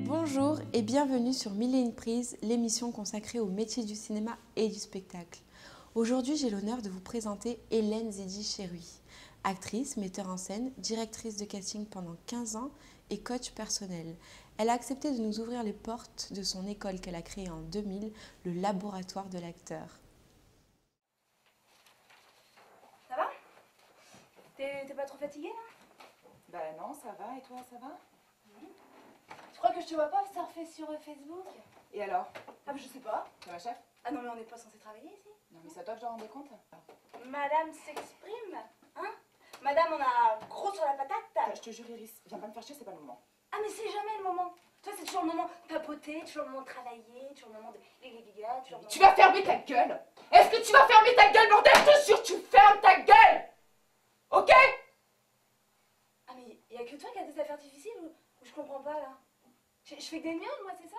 Bonjour et bienvenue sur Mille et une prises, l'émission consacrée au métier du cinéma et du spectacle. Aujourd'hui, j'ai l'honneur de vous présenter Hélène Zidi-Cheruy, actrice, metteur en scène, directrice de casting pendant 15 ans et coach personnel. Elle a accepté de nous ouvrir les portes de son école qu'elle a créée en 2000, le Laboratoire de l'acteur. Ça va? T'es pas trop fatiguée là? Bah non, ça va, et toi, ça va? Je crois que je te vois pas surfer sur Facebook. Et alors? Ah mais je sais pas. Ça va, chef? Ah non mais on n'est pas censé travailler ici. Non mais ça toi que je dois rendre compte? Madame s'exprime, hein? Madame, on a gros sur la patate. Je te jure Iris, viens pas me faire chier, c'est pas le moment. Ah mais c'est jamais le moment. Toi c'est toujours le moment de papoter, toujours le moment de travailler, toujours le moment de... toujours le moment... Tu vas fermer ta gueule! Est-ce que tu vas fermer ta gueule, bordel? Je te jure, tu fermes ta gueule! Ok? Ah mais y a que toi qui as des affaires difficiles ou je comprends pas là? Je fais que des miennes, moi, c'est ça?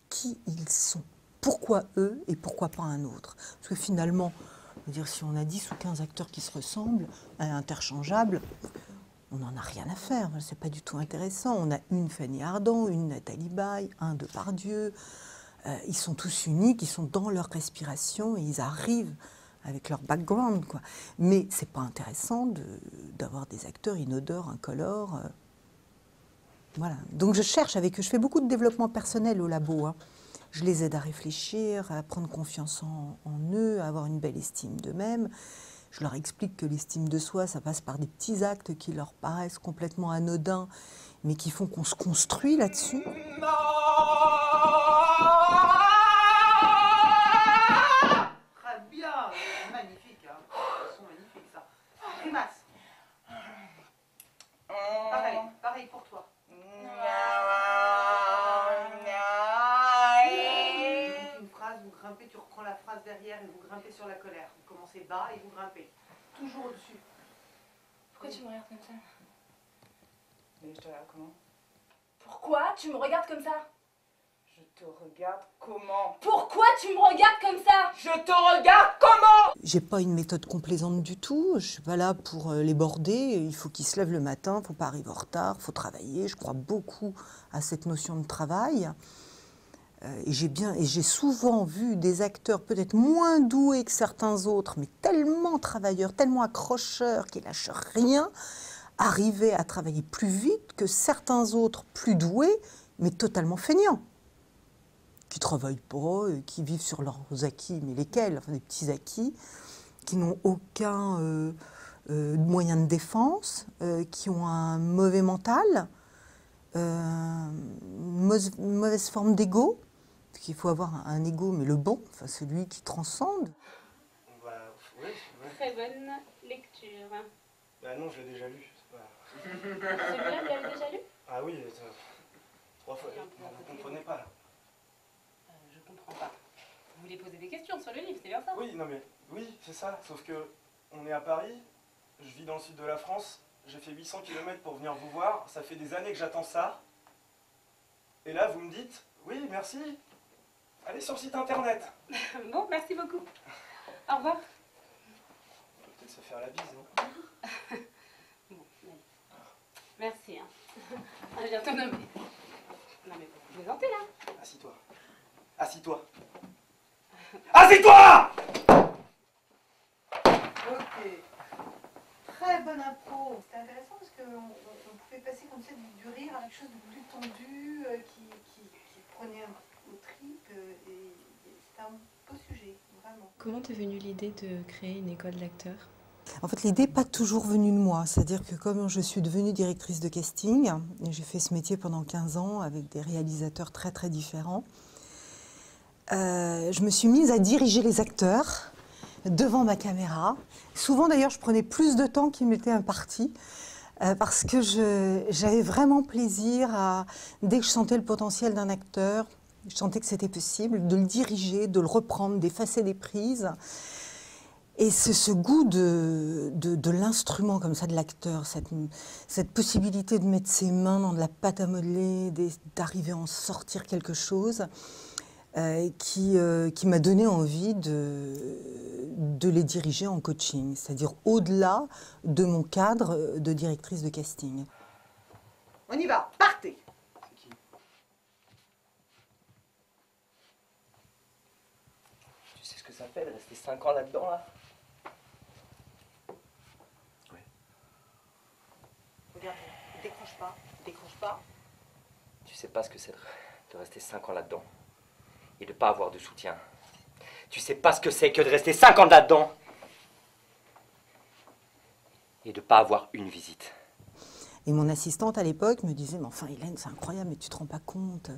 Qui ils sont? Pourquoi eux et pourquoi pas un autre? Parce que finalement, je veux dire, si on a 10 ou 15 acteurs qui se ressemblent, interchangeables, on n'en a rien à faire. C'est pas du tout intéressant. On a une Fanny Ardant, une Nathalie Baye, un Depardieu. Ils sont tous uniques, ils sont dans leur respiration et ils arrivent avec leur background, quoi. Mais c'est pas intéressant d'avoir des acteurs inodores, incolores. Voilà. Donc je cherche avec eux, je fais beaucoup de développement personnel au labo. Hein. Je les aide à réfléchir, à prendre confiance en eux, à avoir une belle estime d'eux-mêmes. Je leur explique que l'estime de soi, ça passe par des petits actes qui leur paraissent complètement anodins, mais qui font qu'on se construit là-dessus. Très bien, magnifique, hein. Ils sont magnifiques, ça. Grimace. Pareil pour toi. Une phrase, vous grimpez, tu reprends la phrase derrière et vous grimpez sur la colère. Vous commencez bas et vous grimpez. Toujours au-dessus. Pourquoi tu me regardes comme ça? Mais je te regarde comment? Pourquoi tu me regardes comme ça? Je te regarde comment? Pourquoi tu me regardes comme ça? Je te regarde comment? J'ai pas une méthode complaisante du tout. Je suis pas là pour les border. Il faut qu'ils se lèvent le matin, il faut pas arriver en retard, il faut travailler. Je crois beaucoup à cette notion de travail. Et j'ai souvent vu des acteurs peut-être moins doués que certains autres, mais tellement travailleurs, tellement accrocheurs qu'ils lâchent rien, arriver à travailler plus vite que certains autres plus doués, mais totalement feignants. Qui ne travaillent pas, qui vivent sur leurs acquis, mais lesquels? Enfin, des petits acquis, qui n'ont aucun moyen de défense, qui ont un mauvais mental, une mauvaise forme d'ego, parce qu'il faut avoir un ego, mais le bon, enfin celui qui transcende. Oui. Très bonne lecture. Bah non, je l'ai déjà lu. Celui-là, tu l'as déjà lu? Ah oui, 3 fois. Vous comprenez pas là. Je comprends pas. Vous voulez poser des questions sur le livre, c'est bien ça? Oui, non mais oui, c'est ça. Sauf que on est à Paris, je vis dans le sud de la France, j'ai fait 800 km pour venir vous voir, ça fait des années que j'attends ça. Et là, vous me dites, oui, merci, allez sur le site internet. Bon, merci beaucoup. Au revoir. On peut peut-être se faire la bise, non? Bon, allez. Merci. Hein. À bientôt. Non mais vous plaisantez là. Assis-toi. Assis-toi. Assis-toi! Ok. Très bonne impro. C'était intéressant parce qu'on pouvait passer comme ça du rire à quelque chose de plus tendu, qui prenait aux tripes. Et c'était un beau sujet, vraiment. Comment t'es venue l'idée de créer une école d'acteurs? En fait, l'idée n'est pas toujours venue de moi. C'est-à-dire que comme je suis devenue directrice de casting, et j'ai fait ce métier pendant 15 ans avec des réalisateurs très très différents, je me suis mise à diriger les acteurs devant ma caméra. Souvent d'ailleurs, je prenais plus de temps qu'il m'était imparti. parce que j'avais vraiment plaisir dès que je sentais le potentiel d'un acteur, je sentais que c'était possible, de le diriger, de le reprendre, d'effacer des prises. Et c'est ce goût de l'instrument comme ça, de l'acteur, cette possibilité de mettre ses mains dans de la pâte à modeler, d'arriver à en sortir quelque chose, qui m'a donné envie de les diriger en coaching, c'est-à-dire au-delà de mon cadre de directrice de casting. On y va, partez. Tu sais ce que ça fait de rester 5 ans là-dedans, là? Regarde, décroche pas, décroche pas. Tu sais pas ce que c'est de rester 5 ans là-dedans et de pas avoir de soutien. Tu sais pas ce que c'est que de rester 5 ans là-dedans et de pas avoir une visite. Et mon assistante à l'époque me disait, mais enfin Hélène, c'est incroyable, mais tu te rends pas compte,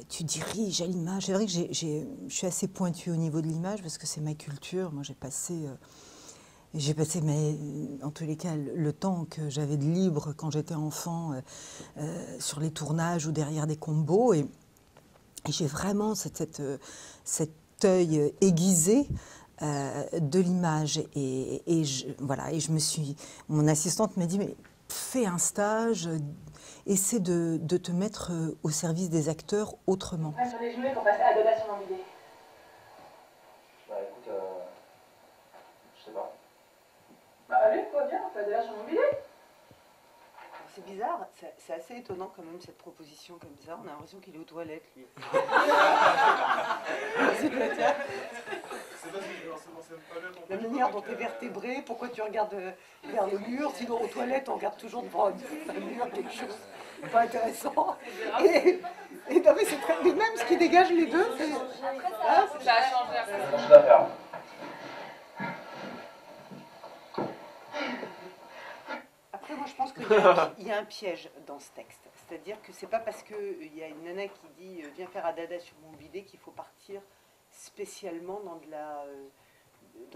tu diriges à l'image. C'est vrai que je suis assez pointue au niveau de l'image parce que c'est ma culture. Moi, j'ai passé en tous les cas, le temps que j'avais de libre quand j'étais enfant sur les tournages ou derrière des combos. Et j'ai vraiment cet œil aiguisé de l'image. Voilà, et mon assistante m'a dit, mais fais un stage, essaie de te mettre au service des acteurs autrement. Ouais, sur les genoux pour passer à la dodation d'embidé. Bah écoute, je sais pas. Bah allez, quoi, viens, on fait la dodation d'embidé. C'est bizarre, c'est assez étonnant quand même cette proposition comme ça. On a l'impression qu'il est aux toilettes, lui. C'est pas ça. La manière dont tu es vertébré, pourquoi tu regardes vers le mur, sinon aux toilettes on regarde toujours devant un mur, quelque chose pas intéressant. Et non mais c'est très... Mais même ce qui dégage les deux, c'est... Hein, Ça a changé après. Mon chose à faire. Après, moi, je pense qu'il y a un piège dans ce texte. C'est-à-dire que c'est pas parce qu'il y a une nana qui dit « viens faire un dada sur mon bidet » qu'il faut partir spécialement dans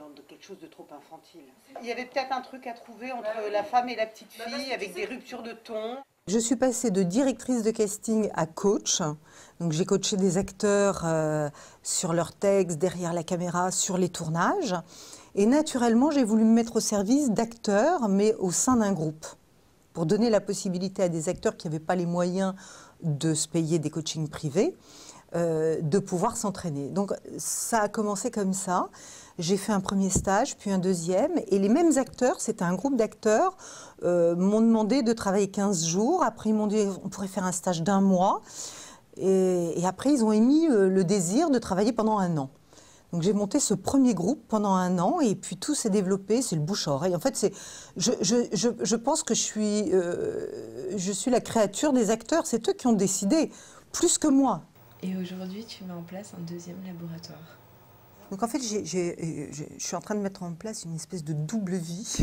de quelque chose de trop infantile. Il y avait peut-être un truc à trouver entre la femme et la petite fille, avec des ruptures de ton. Je suis passée de directrice de casting à coach. Donc j'ai coaché des acteurs sur leurs textes, derrière la caméra, sur les tournages. Et naturellement, j'ai voulu me mettre au service d'acteurs, mais au sein d'un groupe, pour donner la possibilité à des acteurs qui n'avaient pas les moyens de se payer des coachings privés, de pouvoir s'entraîner. Donc ça a commencé comme ça. J'ai fait un premier stage, puis un deuxième. Et les mêmes acteurs, c'était un groupe d'acteurs, m'ont demandé de travailler 15 jours. Après, ils m'ont dit on pourrait faire un stage d'1 mois. Et après, ils ont émis le désir de travailler pendant 1 an. Donc j'ai monté ce premier groupe pendant 1 an et puis tout s'est développé, c'est le bouche à oreille. En fait, je pense que je suis la créature des acteurs, c'est eux qui ont décidé, plus que moi. Et aujourd'hui, tu mets en place un deuxième laboratoire. Donc en fait, je suis en train de mettre en place une espèce de double vie.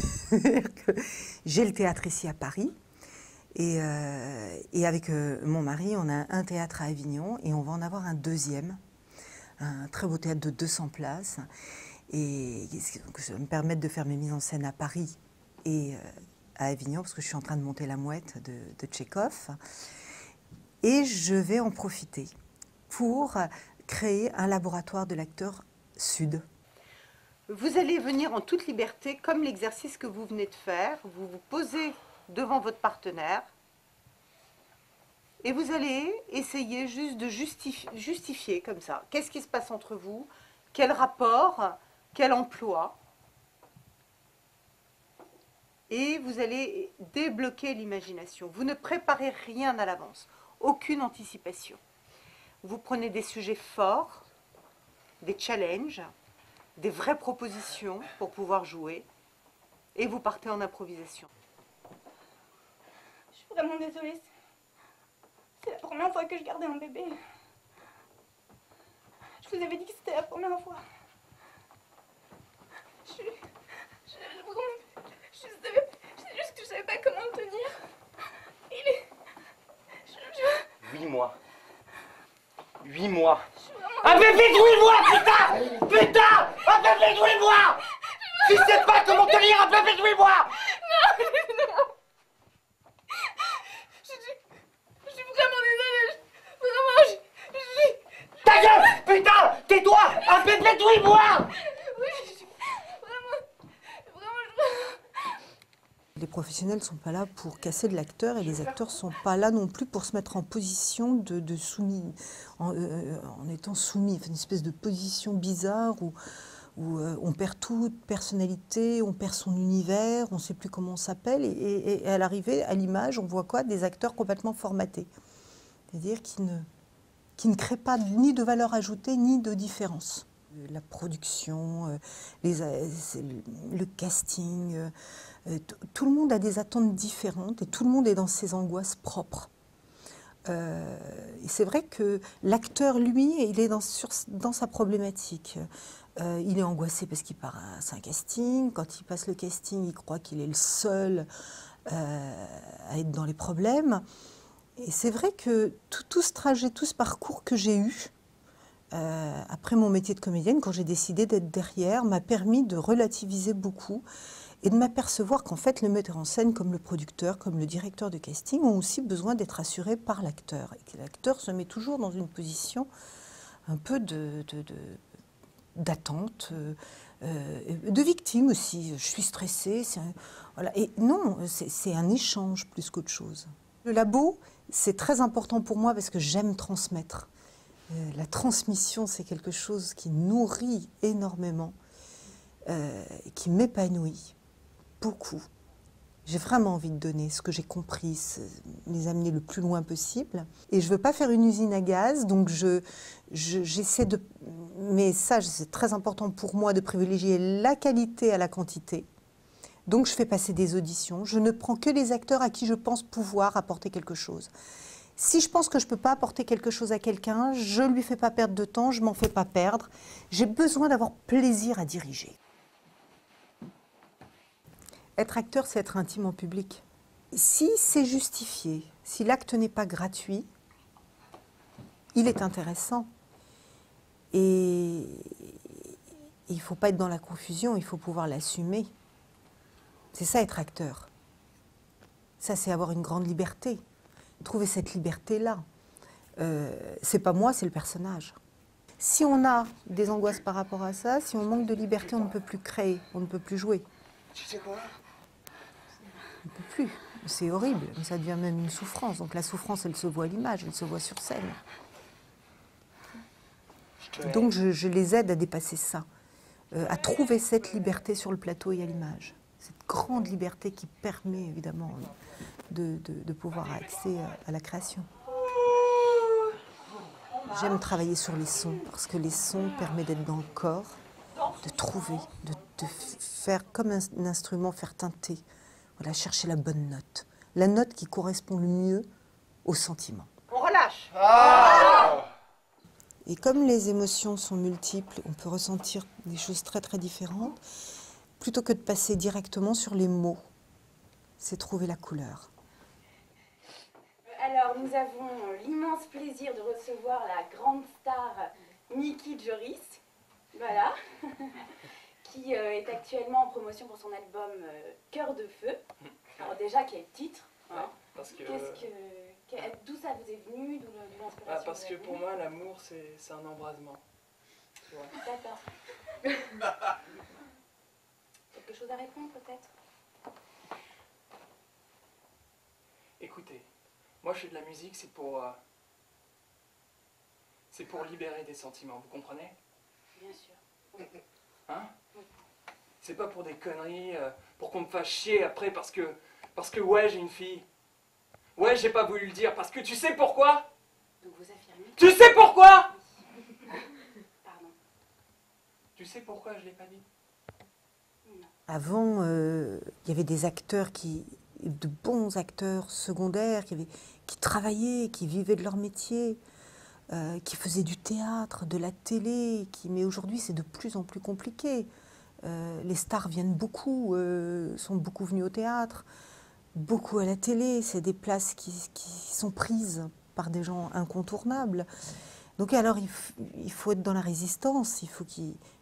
J'ai le théâtre ici à Paris et avec mon mari, on a un théâtre à Avignon et on va en avoir un deuxième. Un très beau théâtre de 200 places et ça va me permettre de faire mes mises en scène à Paris et à Avignon parce que je suis en train de monter La Mouette de Tchekhov et je vais en profiter pour créer un laboratoire de l'acteur sud. Vous allez venir en toute liberté, comme l'exercice que vous venez de faire. Vous vous posez devant votre partenaire et vous allez essayer juste de justifier comme ça. Qu'est-ce qui se passe entre vous? Quel rapport? Quel emploi? Et vous allez débloquer l'imagination. Vous ne préparez rien à l'avance, aucune anticipation. Vous prenez des sujets forts, des challenges, des vraies propositions pour pouvoir jouer, et vous partez en improvisation. Je suis vraiment désolée. C'est la première fois que je gardais un bébé. Je vous avais dit que c'était la première fois. Je sais juste que je savais pas comment le tenir. Il est... 8 mois. 8 mois. Un bébé de 8 mois, putain! Putain! Un bébé de 8 mois! Tu sais pas comment tenir un bébé de 8 mois! Non, Aidouille-moi! Les professionnels ne sont pas là pour casser de l'acteur et les acteurs ne sont pas là non plus pour se mettre en position de soumis, en étant soumis, une espèce de position bizarre où on perd toute personnalité, on perd son univers, on ne sait plus comment on s'appelle et à l'arrivée, à l'image, on voit quoi? Des acteurs complètement formatés, c'est-à-dire qui ne créent pas ni de valeur ajoutée ni de différence. La production, le casting, tout le monde a des attentes différentes et tout le monde est dans ses angoisses propres. Et c'est vrai que l'acteur, lui, il est dans sa problématique. Il est angoissé parce qu'il passe un casting. Quand il passe le casting, il croit qu'il est le seul à être dans les problèmes. Et c'est vrai que tout ce trajet, tout ce parcours que j'ai eu, après mon métier de comédienne, quand j'ai décidé d'être derrière, m'a permis de relativiser beaucoup et de m'apercevoir qu'en fait, le metteur en scène, comme le producteur, comme le directeur de casting, ont aussi besoin d'être assurés par l'acteur. Et que l'acteur se met toujours dans une position un peu d'attente, de victime aussi. Je suis stressée. Voilà. Et non, c'est un échange plus qu'autre chose. Le labo, c'est très important pour moi parce que j'aime transmettre. La transmission, c'est quelque chose qui nourrit énormément, qui m'épanouit beaucoup. J'ai vraiment envie de donner ce que j'ai compris, les amener le plus loin possible. Et je ne veux pas faire une usine à gaz, donc j'essaie de... Mais ça, c'est très important pour moi de privilégier la qualité à la quantité. Donc je fais passer des auditions. Je ne prends que les acteurs à qui je pense pouvoir apporter quelque chose. Si je pense que je ne peux pas apporter quelque chose à quelqu'un, je ne lui fais pas perdre de temps, je ne m'en fais pas perdre. J'ai besoin d'avoir plaisir à diriger. Être acteur, c'est être intime en public. Si c'est justifié, si l'acte n'est pas gratuit, il est intéressant. Et il ne faut pas être dans la confusion, il faut pouvoir l'assumer. C'est ça être acteur. Ça, c'est avoir une grande liberté. Trouver cette liberté-là. C'est pas moi, c'est le personnage. Si on a des angoisses par rapport à ça, si on manque de liberté, on ne peut plus créer, on ne peut plus jouer. Tu sais quoi? On ne peut plus. C'est horrible, ça devient même une souffrance. Donc la souffrance, elle se voit à l'image, elle se voit sur scène. Donc je les aide à dépasser ça, à trouver cette liberté sur le plateau et à l'image. Cette grande liberté qui permet évidemment de pouvoir avoir accès à la création. J'aime travailler sur les sons, parce que les sons permettent d'être dans le corps, de trouver, de faire comme un instrument, faire teinter. Voilà, chercher la bonne note. La note qui correspond le mieux au sentiment. On relâche. Et comme les émotions sont multiples, on peut ressentir des choses très très différentes. Plutôt que de passer directement sur les mots, c'est trouver la couleur. Alors, nous avons l'immense plaisir de recevoir la grande star Niki Joris, voilà, qui est actuellement en promotion pour son album Cœur de Feu. Alors déjà, quel titre, hein? Parce que... D'où ça vous est venu, d'où l'inspiration? Parce que pour moi, l'amour, c'est un embrasement. D'accord. Quelque chose à répondre, peut-être? Écoutez, moi je fais de la musique, c'est pour libérer des sentiments, vous comprenez? Bien sûr. Hein? C'est pas pour des conneries, pour qu'on me fasse chier après parce que ouais, j'ai une fille. Ouais, j'ai pas voulu le dire, parce que tu sais pourquoi? Donc vous affirmez? Tu sais pourquoi? Pardon. Tu sais pourquoi je l'ai pas dit? Avant, il y avait des acteurs de bons acteurs secondaires qui travaillaient, qui vivaient de leur métier, qui faisaient du théâtre, de la télé, mais aujourd'hui c'est de plus en plus compliqué. Les stars viennent beaucoup, sont beaucoup venues au théâtre, beaucoup à la télé, c'est des places qui sont prises par des gens incontournables. Donc alors il faut être dans la résistance,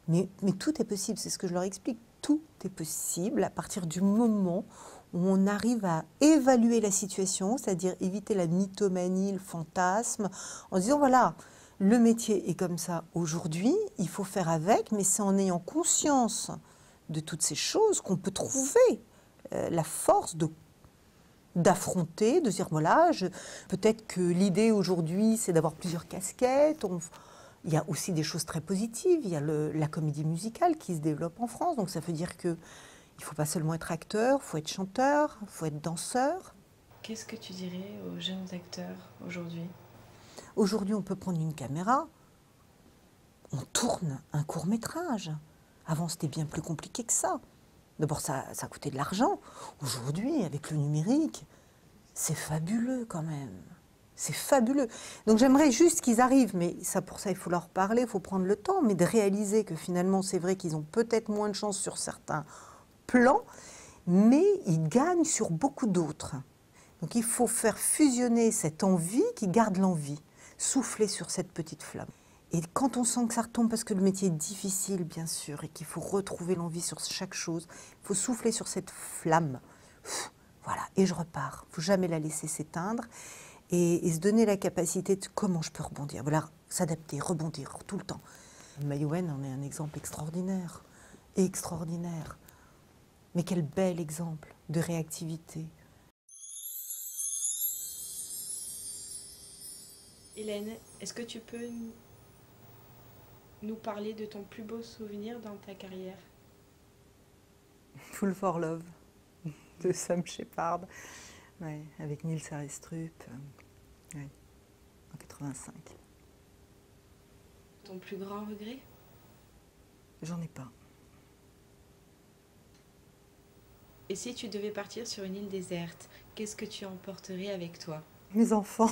mais tout est possible, c'est ce que je leur explique. Tout est possible à partir du moment où on arrive à évaluer la situation, c'est-à-dire éviter la mythomanie, le fantasme, en disant voilà, Le métier est comme ça aujourd'hui, il faut faire avec, mais c'est en ayant conscience de toutes ces choses qu'on peut trouver la force d'affronter, de dire voilà, peut-être que l'idée aujourd'hui c'est d'avoir plusieurs casquettes. Il y a aussi des choses très positives, il y a la comédie musicale qui se développe en France, donc ça veut dire qu'il ne faut pas seulement être acteur, il faut être chanteur, il faut être danseur. Qu'est-ce que tu dirais aux jeunes acteurs aujourd'hui? Aujourd'hui, on peut prendre une caméra, on tourne un court-métrage. Avant, c'était bien plus compliqué que ça. D'abord, ça coûtait de l'argent. Aujourd'hui, avec le numérique, c'est fabuleux quand même. C'est fabuleux. Donc j'aimerais juste qu'ils arrivent, mais pour ça, il faut leur parler, il faut prendre le temps, mais de réaliser que finalement, c'est vrai qu'ils ont peut-être moins de chance sur certains plans, mais ils gagnent sur beaucoup d'autres. Donc il faut faire fusionner cette envie qui garde l'envie, souffler sur cette petite flamme. Et quand on sent que ça retombe, parce que le métier est difficile, bien sûr, et qu'il faut retrouver l'envie sur chaque chose, il faut souffler sur cette flamme. Voilà, et je repars. Il ne faut jamais la laisser s'éteindre et se donner la capacité de comment je peux rebondir. Voilà, s'adapter, rebondir tout le temps. Maïwenn en est un exemple extraordinaire. Extraordinaire. Mais quel bel exemple de réactivité. Hélène, est-ce que tu peux nous parler de ton plus beau souvenir dans ta carrière? Full for Love de Sam Shepard, ouais, avec Nils Arestrup, ouais, en 85. Ton plus grand regret? J'en ai pas. Et si tu devais partir sur une île déserte, qu'est-ce que tu emporterais avec toi? Mes enfants.